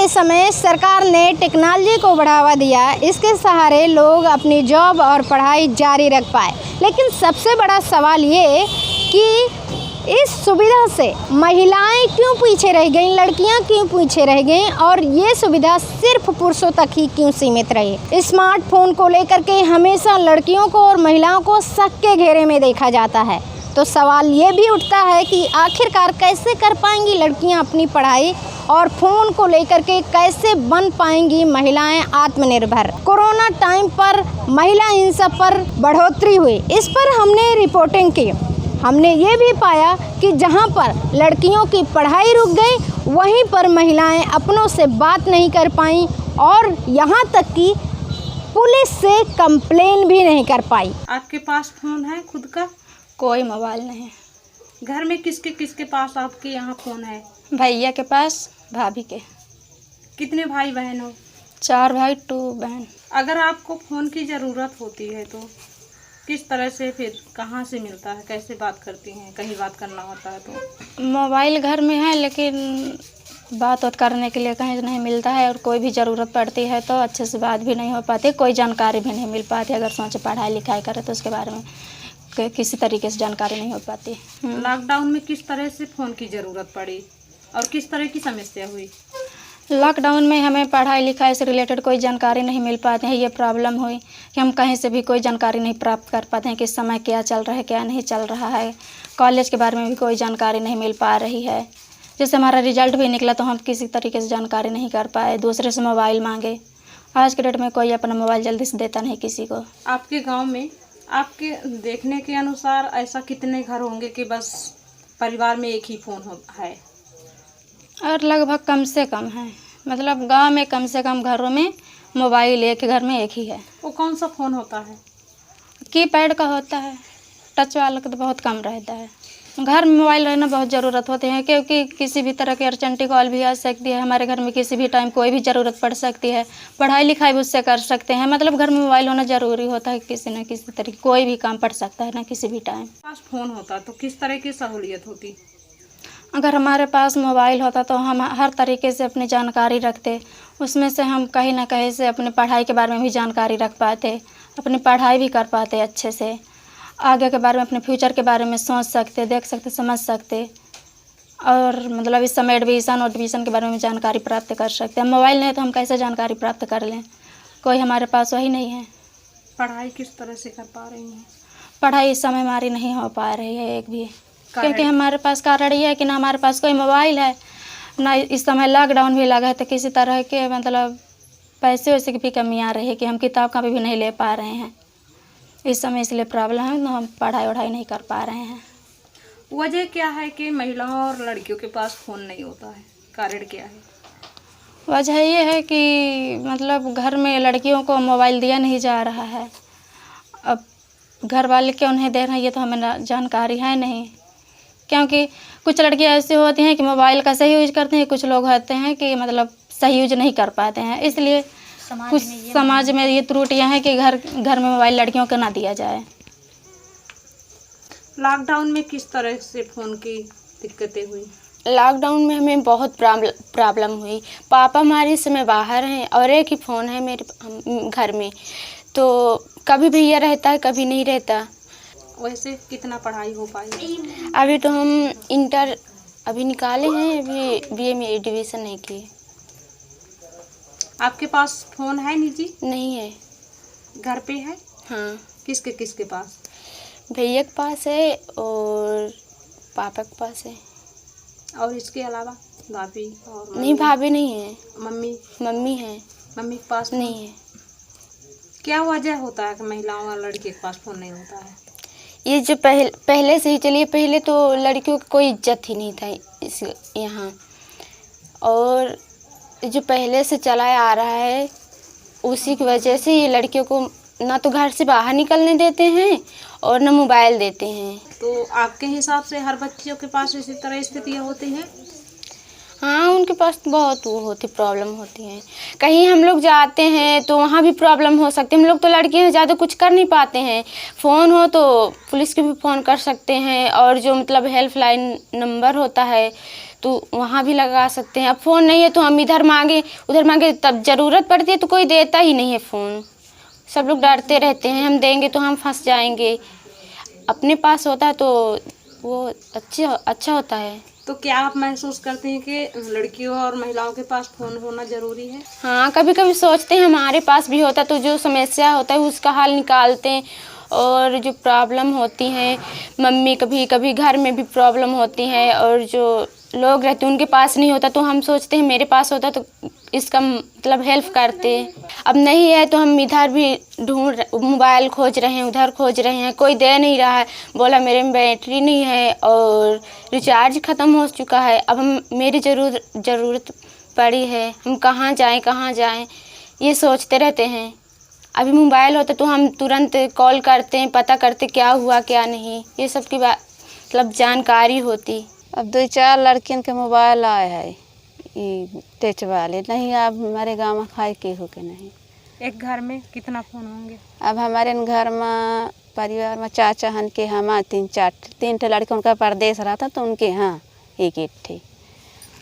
के समय सरकार ने टेक्नोलॉजी को बढ़ावा दिया, इसके सहारे लोग अपनी जॉब और पढ़ाई जारी रख पाए। लेकिन सबसे बड़ा सवाल ये कि इस सुविधा से महिलाएं क्यों पीछे रह गईं, लड़कियां क्यों पीछे रह गईं और ये सुविधा सिर्फ पुरुषों तक ही क्यों सीमित रही। स्मार्टफोन को लेकर के हमेशा लड़कियों को और महिलाओं को शक के घेरे में देखा जाता है। तो सवाल ये भी उठता है कि आखिरकार कैसे कर पाएंगी लड़कियां अपनी पढ़ाई और फ़ोन को लेकर के कैसे बन पाएंगी महिलाएं आत्मनिर्भर। कोरोना टाइम पर महिला हिंसा पर बढ़ोतरी हुई, इस पर हमने रिपोर्टिंग की। हमने ये भी पाया कि जहां पर लड़कियों की पढ़ाई रुक गई, वहीं पर महिलाएं अपनों से बात नहीं कर पाईं और यहां तक कि पुलिस से कंप्लेन भी नहीं कर पाई। आपके पास फ़ोन है खुद का? कोई मोबाइल नहीं। घर में किसके पास आपके यहाँ फ़ोन है? भैया के पास, भाभी के। कितने भाई बहन हो? 4 भाई 2 बहन। अगर आपको फ़ोन की ज़रूरत होती है तो किस तरह से, फिर कहाँ से मिलता है, कैसे बात करती हैं? कहीं बात करना होता है तो? मोबाइल घर में है लेकिन बात करने के लिए कहीं नहीं मिलता है, और कोई भी ज़रूरत पड़ती है तो अच्छे से बात भी नहीं हो पाती, कोई जानकारी भी नहीं मिल पाती। अगर सोचे पढ़ाई लिखाई करे तो उसके बारे में किसी तरीके से जानकारी नहीं हो पाती। लॉकडाउन में किस तरह से फ़ोन की ज़रूरत पड़ी और किस तरह की समस्या हुई? लॉकडाउन में हमें पढ़ाई लिखाई से रिलेटेड कोई जानकारी नहीं मिल पाती है। ये प्रॉब्लम हुई कि हम कहीं से भी कोई जानकारी नहीं प्राप्त कर पाते हैं कि इस समय क्या चल रहा है, क्या नहीं चल रहा है। कॉलेज के बारे में भी कोई जानकारी नहीं मिल पा रही है। जैसे हमारा रिजल्ट भी निकला तो हम किसी तरीके से जानकारी नहीं कर पाए, दूसरे से मोबाइल मांगे। आज के डेट में कोई अपना मोबाइल जल्दी से देता नहीं किसी को। आपके गाँव में आपके देखने के अनुसार ऐसा कितने घर होंगे कि बस परिवार में एक ही फ़ोन है? और लगभग कम से कम है, मतलब गांव में कम से कम घरों में मोबाइल एक घर में एक ही है। वो कौन सा फ़ोन होता है? कीपैड का होता है, टच वाला का तो बहुत कम रहता है। घर में मोबाइल रहना बहुत ज़रूरत होते हैं, क्योंकि किसी भी तरह की अर्जेंट कॉल भी आ सकती है हमारे घर में, किसी भी टाइम कोई भी ज़रूरत पड़ सकती है। पढ़ाई लिखाई भी उससे कर सकते हैं, मतलब घर में मोबाइल होना ज़रूरी होता है। किसी न किसी तरीके कोई भी काम पड़ सकता है ना किसी भी टाइम। पास फ़ोन होता तो किस तरह की सहूलियत होती? अगर हमारे पास मोबाइल होता तो हम हर तरीके से अपनी जानकारी रखते, उसमें से हम कहीं ना कहीं से अपने पढ़ाई के बारे में भी जानकारी रख पाते, अपनी पढ़ाई भी कर पाते अच्छे से, आगे के बारे में, अपने फ्यूचर के बारे में सोच सकते, देख सकते, समझ सकते। और मतलब इस समय एडमिशन के बारे में जानकारी प्राप्त कर सकते हैं। मोबाइल नहीं तो हम कैसे जानकारी प्राप्त कर लें, कोई हमारे पास वही नहीं है। पढ़ाई किस तरह से कर पा रही हैं? पढ़ाई इस समय हमारी नहीं हो पा रही है एक भी, क्योंकि हमारे पास कारण ये है कि ना हमारे पास कोई मोबाइल है, ना इस समय लॉकडाउन भी लगा है, तो किसी तरह के मतलब पैसे वैसे की भी कमी आ रही है कि हम किताब कापी भी नहीं ले पा रहे हैं इस समय। इसलिए प्रॉब्लम है, तो हम पढ़ाई वढ़ाई नहीं कर पा रहे हैं। वजह क्या है कि महिलाओं और लड़कियों के पास फ़ोन नहीं होता है? कारण क्या है? वजह ये है कि मतलब घर में लड़कियों को मोबाइल दिया नहीं जा रहा है। अब घर वाले क्यों नहीं दे रहे हैं ये तो हमें जानकारी है नहीं, क्योंकि कुछ लड़कियां ऐसी होती हैं कि मोबाइल का सही यूज करते हैं, कुछ लोग होते हैं कि मतलब सही यूज नहीं कर पाते हैं। इसलिए कुछ समाज में ये त्रुटियां हैं कि घर में मोबाइल लड़कियों को ना दिया जाए। लॉकडाउन में किस तरह से फ़ोन की दिक्कतें हुई? लॉकडाउन में हमें बहुत प्रॉब्लम हुई। पापा हमारे इस समय बाहर हैं और एक ही फ़ोन है मेरे घर में, तो कभी भैया रहता है कभी नहीं रहता। वैसे कितना पढ़ाई हो पाई? अभी तो हम इंटर अभी निकाले हैं, अभी बीए में एडमिशन नहीं किए। आपके पास फ़ोन है निजी? नहीं है। घर पे है? हाँ। किसके पास? भैया के पास है और पापा के पास है। और इसके अलावा भाभी और नहीं, भाभी नहीं है। मम्मी है। मम्मी के पास नहीं है। क्या वजह होता है कि महिलाओं और लड़के के पास फ़ोन नहीं होता है? ये जो पहले से ही चलिए, पहले तो लड़कियों की कोई इज्जत ही नहीं था इस यहाँ, और जो पहले से चला आ रहा है उसी की वजह से ये लड़कियों को ना तो घर से बाहर निकलने देते हैं और ना मोबाइल देते हैं। तो आपके हिसाब से हर बच्चियों के पास इसी तरह स्थितियाँ होती हैं? हाँ, उनके पास बहुत वो होती प्रॉब्लम होती है। कहीं हम लोग जाते हैं तो वहाँ भी प्रॉब्लम हो सकती है। हम लोग तो लड़के हैं, ज़्यादा कुछ कर नहीं पाते हैं। फ़ोन हो तो पुलिस के भी फ़ोन कर सकते हैं, और जो मतलब हेल्पलाइन नंबर होता है तो वहाँ भी लगा सकते हैं। अब फ़ोन नहीं है तो हम इधर मांगे उधर मांगे, तब ज़रूरत पड़ती है तो कोई देता ही नहीं है फ़ोन। सब लोग डरते रहते हैं हम देंगे तो हम फंस जाएंगे। अपने पास होता है तो वो अच्छा होता है। तो क्या आप महसूस करते हैं कि लड़कियों और महिलाओं के पास फ़ोन होना ज़रूरी है? हाँ, कभी कभी सोचते हैं हमारे पास भी होता तो जो समस्या होता है उसका हल निकालते हैं। और जो प्रॉब्लम होती हैं मम्मी कभी कभी घर में भी प्रॉब्लम होती है और जो लोग रहते हैं उनके पास नहीं होता तो हम सोचते हैं मेरे पास होता तो इसका मतलब हेल्प करते। अब नहीं है तो हम इधर भी ढूंढ मोबाइल खोज रहे हैं उधर खोज रहे हैं, कोई दे नहीं रहा है। बोला मेरे में बैटरी नहीं है और रिचार्ज ख़त्म हो चुका है। अब हम मेरी ज़रूरत पड़ी है, हम कहाँ जाएं ये सोचते रहते हैं। अभी मोबाइल होता तो हम तुरंत कॉल करते हैं, पता करते क्या हुआ क्या नहीं, ये सब की बात मतलब जानकारी होती। अब 2-4 लड़कियन के मोबाइल आए है ये टच वाले, नहीं अब हमारे गाँव में खाए के हो के नहीं। एक घर में कितना फ़ोन होंगे? अब हमारे घर में परिवार में चाचा हन के हम 3 ठे लड़के उनका परदेश रहा था तो उनके यहाँ एक ठे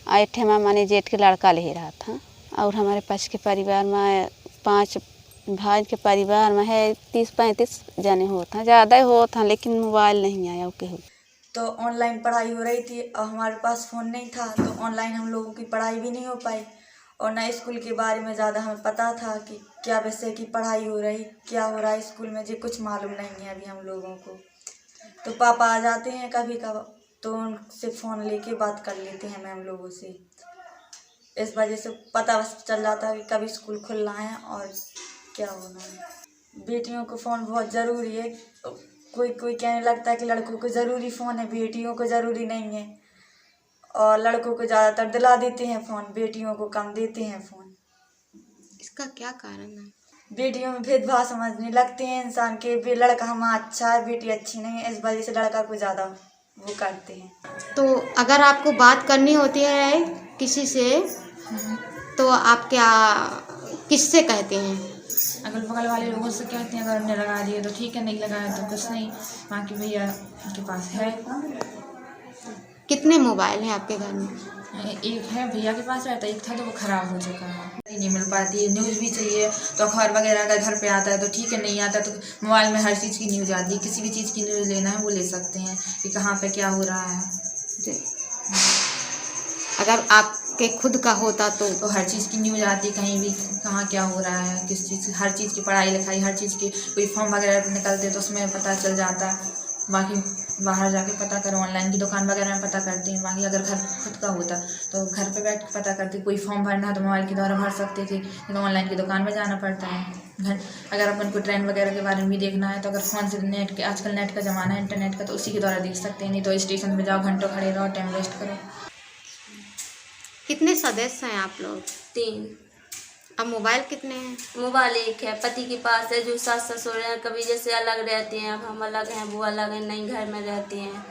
और एक ठे माने जेठ के लड़का ले रहा था। और हमारे पास के परिवार में 5 भाई के परिवार में है 30-35 जने होता, ज़्यादा ही होता लेकिन मोबाइल नहीं आया ओके हो। तो ऑनलाइन पढ़ाई हो रही थी और हमारे पास फ़ोन नहीं था तो ऑनलाइन हम लोगों की पढ़ाई भी नहीं हो पाई और ना स्कूल के बारे में ज़्यादा हमें पता था कि क्या विषय की पढ़ाई हो रही क्या हो रहा है स्कूल में, जी कुछ मालूम नहीं है अभी हम लोगों को। तो पापा आ जाते हैं कभी कभार तो उनसे फ़ोन लेके बात कर लेते हैं हम लोगों से। इस वजह से पता चल जाता है कि कभी स्कूल खुलना है और क्या होना है। बेटियों को फ़ोन बहुत ज़रूरी है। कोई कहने लगता है कि लड़कों को ज़रूरी फ़ोन है, बेटियों को ज़रूरी नहीं है और लड़कों को ज़्यादातर दिला देते हैं फ़ोन, बेटियों को कम देते हैं फ़ोन। इसका क्या कारण है? बेटियों में भेदभाव समझने लगते हैं इंसान के, लड़का हमारा अच्छा है बेटी अच्छी नहीं है, इस वजह से लड़का को ज़्यादा वो करते हैं। तो अगर आपको बात करनी होती है किसी से तो आप क्या किससे कहते हैं? अगल बगल वाले लोगों से कहते हैं अगर उन्हें लगा दिए तो ठीक है, नहीं लगाया तो कुछ नहीं। बाकी भैया के पास है। कितने मोबाइल हैं आपके घर में? एक है भैया के पास रहता, एक था तो वो ख़राब हो चुका है, नहीं मिल पाती है। न्यूज़ भी चाहिए तो अखबार वगैरह अगर घर पे आता है तो ठीक है, नहीं आता तो मोबाइल में हर चीज़ की न्यूज़ आती है। किसी भी चीज़ की न्यूज़ लेना है वो ले सकते हैं कि कहाँ पे क्या हो रहा है। जी। अगर आपके खुद का होता तो हर चीज़ की न्यूज़ आती है, कहीं भी कहाँ क्या हो रहा है, किस चीज़ की, हर चीज़ की पढ़ाई लिखाई, हर चीज़ की कोई फॉर्म वगैरह निकलते तो उसमें पता चल जाता। बाकी बाहर जाके पता करो, ऑनलाइन की दुकान वगैरह में पता करती हूँ। बाकी अगर घर खुद का होता तो घर पे बैठ के पता करती। कोई फॉर्म भरना है तो मोबाइल के द्वारा भर सकते थे, तो ऑनलाइन की दुकान में जाना पड़ता है। अगर अपन को ट्रेन वगैरह के बारे में भी देखना है तो अगर फ़ोन से नेट के, आजकल नेट का ज़माना है इंटरनेट का, तो उसी के द्वारा देख सकते हैं। नहीं तो स्टेशन पर जाओ, घंटों खड़े रहो, टाइम वेस्ट करो। कितने सदस्य हैं आप लोग? 3। अब मोबाइल कितने हैं? मोबाइल एक है, पति के पास है, जो सास ससुर हैं कभी जैसे अलग रहते हैं, अब हम अलग हैं वो अलग हैं, नई घर में रहते हैं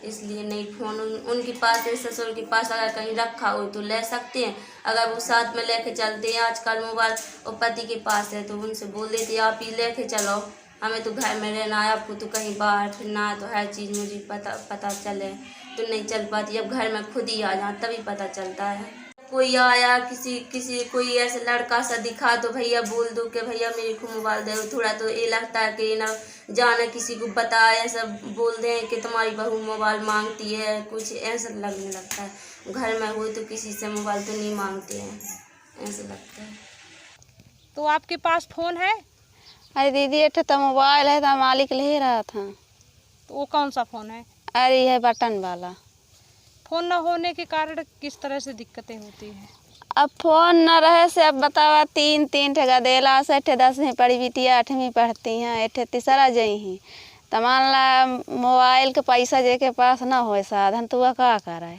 इसलिए नहीं फ़ोन उनके पास है। ससुर के पास अगर कहीं रखा हो तो ले सकते हैं, अगर वो साथ में लेके चलते हैं आजकल मोबाइल। और पति के पास है तो उनसे बोल देते हैं आप ही लेके चलो, हमें तो घर में रहना है, आपको तो कहीं बाहर फिरना है, तो हर चीज़ मुझे पता चले तो नहीं चल पाती। अब घर में खुद ही आ जाए तभी पता चलता है। कोई आया किसी कोई ऐसे लड़का सा दिखा तो भैया बोल दो कि भैया मेरे को मोबाइल दे, थोड़ा तो ये लगता है कि ना जाना किसी को बताए, ऐसा बोल दें कि तुम्हारी बहू मोबाइल मांगती है, कुछ ऐसा लगने लगता है। घर में हो तो किसी से मोबाइल तो नहीं मांगते हैं, ऐसा लगता है। तो आपके पास फ़ोन है? अरे दीदी एक तो मोबाइल है तो मालिक ले रहा था। तो वो कौन सा फ़ोन है? अरे है बटन वाला। फ़ोन न होने के कारण किस तरह से दिक्कतें होती हैं? अब फ़ोन न रहे से अब बतावा 3 ठे गदेला से 10वीं पढ़ी बिटिया 8वीं पढ़ती हैं, एक तीसरा जई ही तो मान ला मोबाइल के पैसा जे के पास ना हो साधन तो वह क्या करे।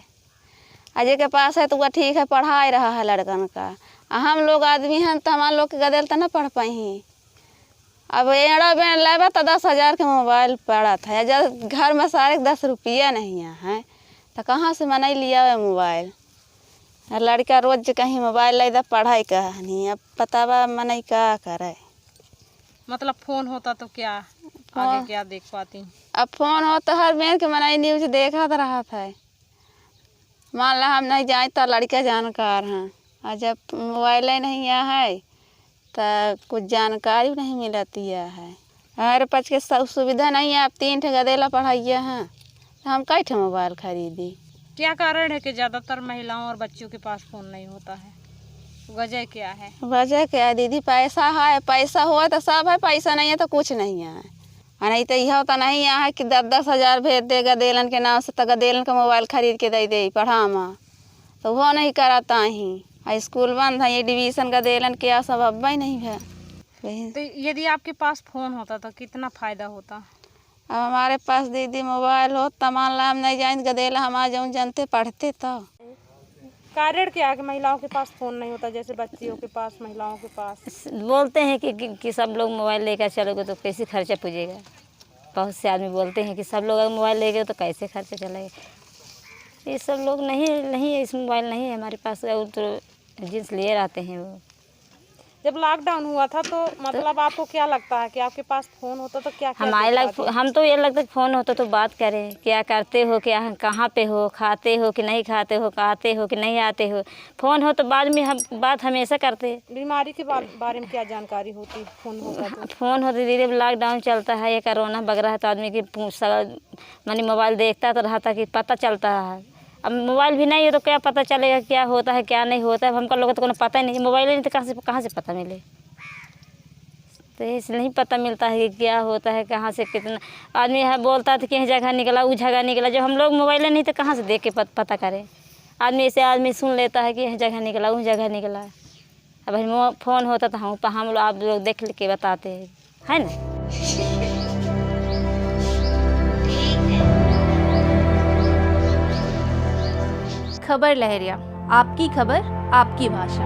आ जे के पास है तो वह ठीक है पढ़ाई रहा है लड़कन का, हम लोग आदमी हैं तो हमारे लोग के गदेल तो ना पढ़ पाई। अब एड़ा बेड़ लेबा तो 10,000 के मोबाइल पड़ा था, जब घर में सारे 10 रुपया नहीं है तो कहाँ से मनाई लिया है मोबाइल। लड़का रोज कहीं मोबाइल ले दे पढ़ाई कहानी, अब पतावा मनाई क्या करे। मतलब फ़ोन होता तो क्या आगे क्या देख पाती? अब फ़ोन हो तो हर बेर के मनाई न्यूज देखा तो रहा था। मान ला हम नहीं जाए तो लड़का जानकार हैं, और जब मोबाइल ही नहीं है तो कुछ जानकारी नहीं मिलती है। हमारे पास के सुविधा नहीं है, अब 3 ठे गदेला पढ़ाइया हैं तो हम कई ठे मोबाइल खरीदी। क्या कारण है कि ज़्यादातर महिलाओं और बच्चियों के पास फ़ोन नहीं होता है? वजह क्या है? वजह क्या है दीदी? पैसा है, पैसा हुआ तो सब है, पैसा नहीं है तो कुछ नहीं है। और नहीं तो यह होता नहीं है कि 10-10 हज़ार भेज दे गदेलन के नाम से तो गदेलन का मोबाइल खरीद के दे पढ़ामा, तो वो नहीं कराता ही। स्कूल बंद है, ये डिवीज़न गदेलन के सब अब ही नहीं है। तो यदि आपके पास फ़ोन होता तो कितना फ़ायदा होता? अब हमारे पास दीदी मोबाइल हो तो मान ला हम नहीं जाए गदेला हम आ जाऊँ जानते पढ़ते तो। कारण क्या है कि महिलाओं के पास फ़ोन नहीं होता, जैसे बच्चियों के पास, महिलाओं के पास? बोलते हैं कि सब लोग मोबाइल लेकर चलोगे तो कैसे खर्चा पूछेगा। बहुत से आदमी बोलते हैं कि सब लोग अगर मोबाइल ले गए तो कैसे खर्चा चलेगा। ये सब लोग नहीं है, इस मोबाइल नहीं है हमारे पास, तो जींस लिए रहते हैं वो। जब लॉकडाउन हुआ था तो मतलब आपको क्या लगता है कि आपके पास फ़ोन होता तो क्या हम तो ये लगता है कि फ़ोन होता तो बात करें, क्या करते हो, क्या कहाँ पे हो, खाते हो कि नहीं खाते हो, आते हो कि नहीं आते हो। फ़ोन हो तो बाद में हम बात हमेशा करते। बीमारी के बारे में क्या जानकारी होती फ़ोन होता तो? फ़ोन होते दीदी, लॉकडाउन चलता है, ये कोरोना वगैरह है तो आदमी की मानी मोबाइल देखता तो रहा था कि पता चलता है। अब मोबाइल भी नहीं है तो क्या पता चलेगा क्या होता है क्या नहीं होता है। हमको लोगों तो पता ही नहीं, मोबाइल नहीं तो कहाँ से पता मिले। तो इसलिए नहीं पता मिलता है कि क्या होता है, कहाँ से कितना आदमी है बोलता था कि यह जगह निकला वो जगह निकला। जब हम लोग मोबाइल नहीं तो कहाँ से देख के पता करें। आदमी से आदमी सुन लेता है कि यह जगह निकला वो जगह निकला। अब फ़ोन होता तो हम लोग आप लोग देख के बताते हैं, है ना। खबर लहरिया, आपकी खबर आपकी भाषा।